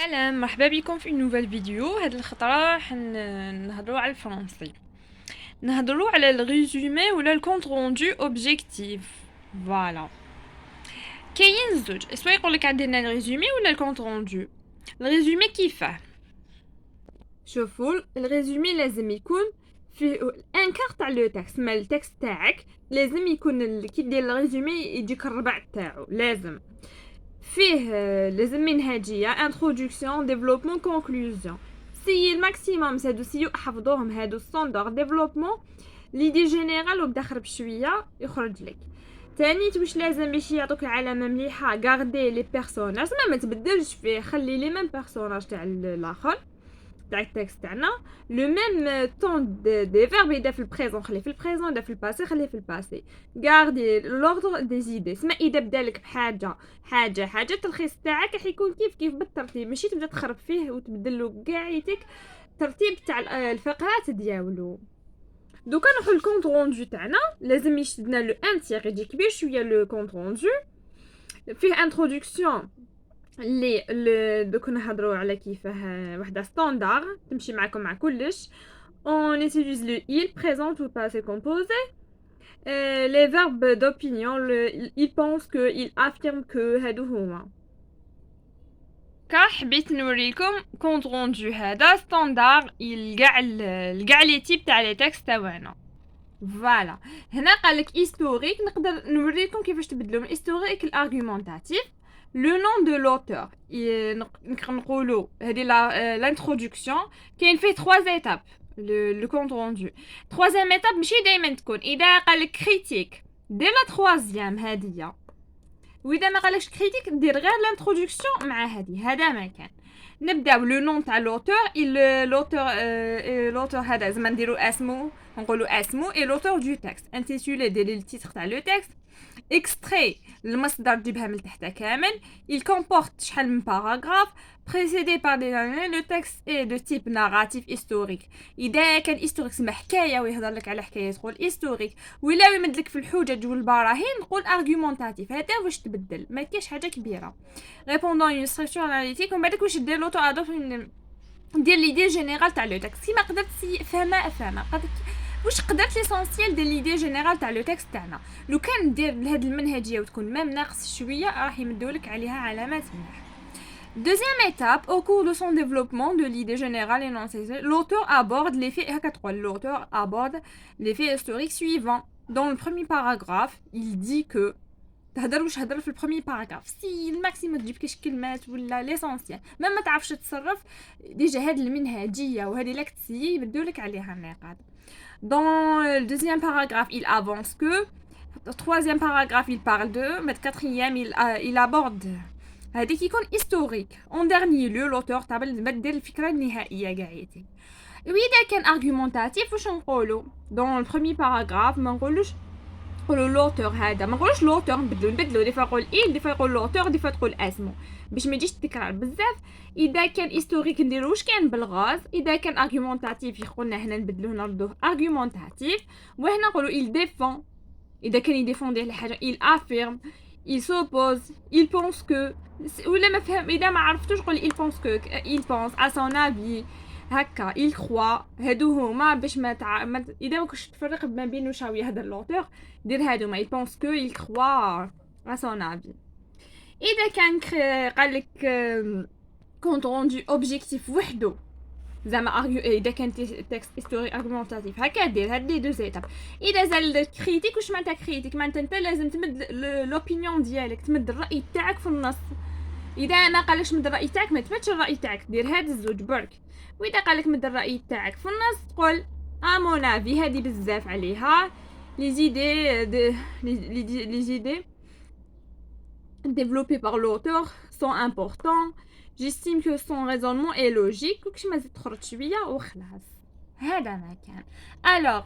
سلام، مرحبا بكم في نوفال فيديو. هاد الخطرة راح نهضروا على الفرنسي، نهضروا على الريزومي ولا الكونت روندو اوبجيكتيف. فوالا، كاين زوج، سوا يقولك عندنا الريزومي ولا الكونت روندو. الريزومي كيفاه؟ شوفوا، الريزومي لازم يكون فيه ان كار تاع لو تكست، ما التكست تاعك لازم يكون كي دير الريزومي يجيك الربع تاعو، لازم فيه لازم منهجيه انتروداكسيون ديفلوبمون كونكلوزيون. سي الماكسيموم هادو سيو حفظوهم، هادو ستاندار ديفلوبمون ليدي جينيرال وبداخل بشويه يخرج لك. تاني واش لازم باش يعطوك العلامه مليحه، غاردي لي بيرسوناج، ما تبدلش فيه، خلي لي ميم بيرسوناج تاع الاخر تاع التكست تاعنا. لو ميم طون دي فيرب يبدا في البريزون خليه في البريزون، يبدا في الباسي خليه في الباسي. غاردي لوردر دي زيدي، سما اذا بدا لك بحاجه التلخيص تاعك راح يكون كيف بالترتيب، ماشي تبدا تخرب فيه وتبدل له كاعيتك ترتيب تاع الفقرات ديالو. دوكا نروحو للكونت روندو تاعنا، لازم يشدنا لو ان تيغ يجي كبير شويه. لو كونت روندو فيه انتروداكسيون اللي دوك نهضروا على كيفاه وحده ستاندار تمشي معكم مع كلش. on utilise le il présent ou passé composé. Les verbes d'opinion, il pense que, il affirme que هادو هما. حبيت نوريكم كونت روندو هذا ستاندار كاع لي تيب تاع لي تكست تاعنا. فوالا، هنا قالك هيستوريك، نقدر نوريكم كيفاش تبدلوا من هيستوريك لارغومونتاتيف. لو نون دو لوتور نقولوا هذه لانتروداكسيون، كاين فيه 3 ايتاب لو كونت روندو. 3 ايتاب ماشي دائما تكون، اذا قالك كريتيك دير لا 3 هذه، واذا ما قالكش كريتيك دير غير لانتروداكسيون مع هذا ما كان. نبداو لو نون تاع لوتور. لوتور هذا زعما نديرو اسمو، نقولوا اسمو اي لوتور دو تكست. انتيتولي ديري التيتر تاع لو تكست. اكستري المصدر تجيبها من تحت كامل. il comporte شحال من باراغراف précédé par des années. le texte est de type narratif historique. اذا كان historique سما حكايه ويهضر لك على حكايه تقول historique، ولا يمدلك في الحجج والبراهين نقول argumentatif. هذا واش تبدل، ما كاينش حاجه كبيره. répondant une structure analytique. ومن بعدك واش دير لوتو ادوب دير ليدي جينيرال تاع لو تكست. كيما قدرت فهمها واش قدرت ليسونسيال ديال ليدي جينيرال تاع لو تكست تاعنا. لو كان دير لهاد المنهجيه وتكون ميم ناقص شويه راح يمدولك عليها علامات مليح. Deuxième étape, au cours de son développement de l'idée générale énoncée, l'auteur aborde les faits. L'auteur aborde les faits historiques suivants. Dans le premier paragraphe, il dit que تهضر واش هضر في البروميي باراغراف. سي الماكسيموم تجيب كاش كلمات ولا ليسونسيال، ما تعرفش تتصرف ديجا. هاد المنهجيه وهذه لك تسيي يبدولك عليها النقاط. Dans le deuxième paragraphe, il avance que. Le troisième paragraphe, il parle de. Mais le quatrième, il aborde. هذيك يكون historique. En dernier lieu, l'auteur تبدل الفكرة النهائية قاعدتي. وإذا كان argumentatif واش نقولوا؟ Dans le premier paragraphe ما نقولوش لوتور هذا، ما نقولوش لوتور، نبدلو دي فوا نقول دي فوا نقول لوتور، دي فوا تقول اسمو باش ما يجيش التكرار بزاف. اذا كان هيستوريك نديرو واش كان بالغاز. اذا كان ارغومونتاتيف يقولنا هنا نبدلوه نردوه ارغومونتاتيف. وهنا نقولوا il défend. اذا كان يديفوندي على حاجه il affirme. il s'oppose. il pense que. ولا ما فهم، اذا ما عرفتوش قول il pense que. il pense à son avis هكا. il croit. هادو هما باش اذا ما كنتش تفرق ما بين واش راهو يهضر لوتور دير هادو ما il pense que. il croit à son avis. اذا كان قالك كونت روندو اوبجيكتيف وحده زعما اذا كان تكست هيستوري ارغومونتاتيف هكا دير هاد لي دو ايتاب. اذا زال كريتيك واش معناتها كريتيك؟ معناتها انت لازم تمد لوبينيون ديالك، تمد الراي تاعك في النص. اذا ما قالكش مد الراي تاعك ما تمدش الراي تاعك، دير هاد الزوج برك. واذا قالك مد الراي تاعك في النص تقول امون افي. هادي بزاف عليها لي زيدي développées par l'auteur sont importants. j'estime que son raisonnement est logique. وكش ما زيد تخرج شويه وخلاص. هذا ما كان. alors